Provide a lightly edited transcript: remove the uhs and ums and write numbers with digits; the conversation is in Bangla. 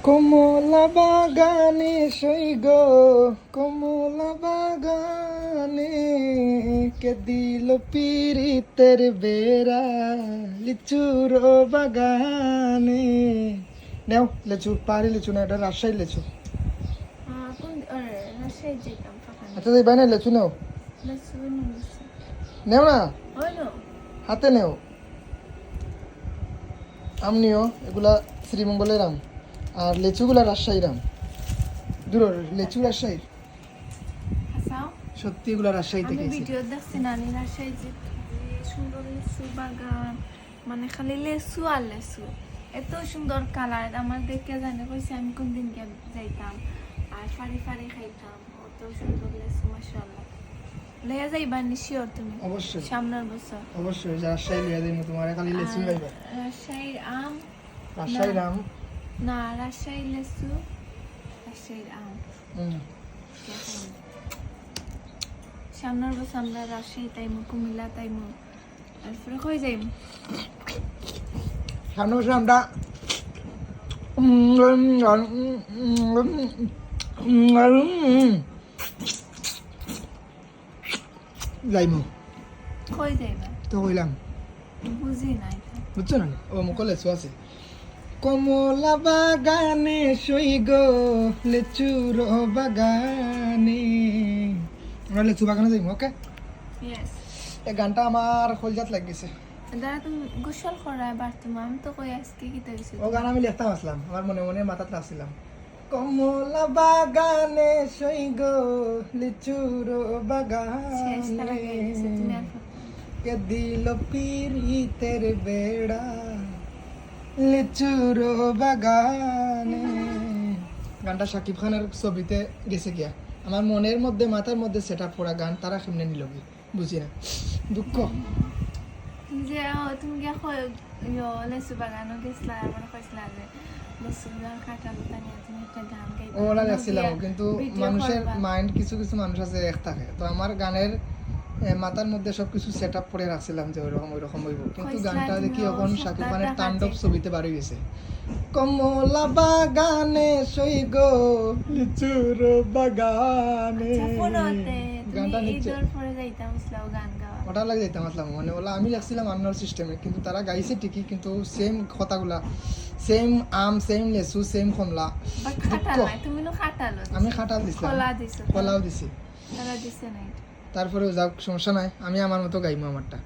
কমলা বাগানে সই গো, কমলা বাগানে কে দিল পিরিতের বেড়া, লিচুর বাগানে। নেও লেচু, পাহাড়ি লিচু না, এটা রাজশাহী লিচু। আচ্ছা যাই না, লেচু নেও, নেও না, হাতে নেও। আম নিও, এগুলা শ্রীমঙ্গলের আম, আর লেচুগুলা রাজশাহীর আম। দূর লেচু রাজশাহীর, সত্যি এগুলা রাজশাহী থেকে এসেছে। ভিডিও দেখছি নানি রাজশাহী যে সুন্দর লেচু বাগান, মানে খালি লেচু আর লেচু, এত সুন্দর কালার। আমার দেখে জানে কইছে আমি কোন দিন যাইতাম আর ফাড়ি ফাড়ি খাইতাম, অত সুন্দর লেচু মাশাআল্লাহ। লইয়া যাইবা নিশ্চয় তুমি? অবশ্যই সামনের বছর অবশ্যই রাজশাহী লিয়া দিন তোমার, খালি লেচু খাইবা। রাজশাহীর আম, রাজশাহীর আম না রাজশাহীর লেচু, রাজশাহীর আম। সামনের বছর আমরা রাজশাহী তাইমু, কুমিল্লা তাইমু, তারপরে কই যাইমু? সামনে বছর আমরা যাইমু। কই যাইবা? তো কইলাম, বুঝি নাই তো। বুঝছো না? ও মুখ লেচু আছে। কমলা বাগানে সই গো, লেচুর বাগানে। আমরা লেচু বাগানে যাইমু, ওকে? ইয়েস। এই গানটা আমার কলজাত লাগিছে। দাদা তুমি গোসল করা এবার, তুমি আমি তো কই আজকে কি তৈছি। ও গান আমি লিখতাম আসলাম, আমার মনে মনে মাথাতে আসছিলাম। কমলা বাগানে সই গো, লিচুর বাগানে তুমি আর কে দিল পিরিতের বেড়া, লিচুর বাগানে। গানটা শাকিব খানের ছবিতে গেছে গিয়া, আমার মনের মধ্যে মাথার মধ্যে সেট আপ করা গান, তারা কেমনে নিল কি বুঝি না, দুঃখ। তুমি যে তুমি গিয়া কই লেচু বাগানও গেছলা, আমার কইছলা যে লেচু বাগান কাটা লতা নিয়ে তুমি একটা গান গাইবা। ওরা লাগছিলাম, কিন্তু মানুষের মাইন্ড কিছু কিছু মানুষ আছে এক থাকে, তো আমার গানের মাথার মধ্যে সবকিছু সেট আপ করে রাখছিলাম যে ওইরকম হইব, কিন্তু গানটা দেখি এখন শাকিব খানের তাণ্ডব ছবিতে বাড়ি গেছে। কমলা বাগানে সই গো, লিচুর বাগানে। গানটা নিচ্ছে পরে যাইতাম ইসলাম গান গাওয়া, ওটা লাগে যেতাম আসলাম, মানে ওলা আমি লাগছিলাম আন্নার সিস্টেমে, কিন্তু তারা গাইছে ঠিকই, কিন্তু সেম কথাগুলা, সেম আম, সেম লেচু, সেম কমলা। তুমি খাটালো, আমি খাটাল দিছিলাম, কলাও দিছি। তারা দিছে নাই। তারপরে যাক সমস্যা নাই, আমি আমার মতো গাইবো আমারটা।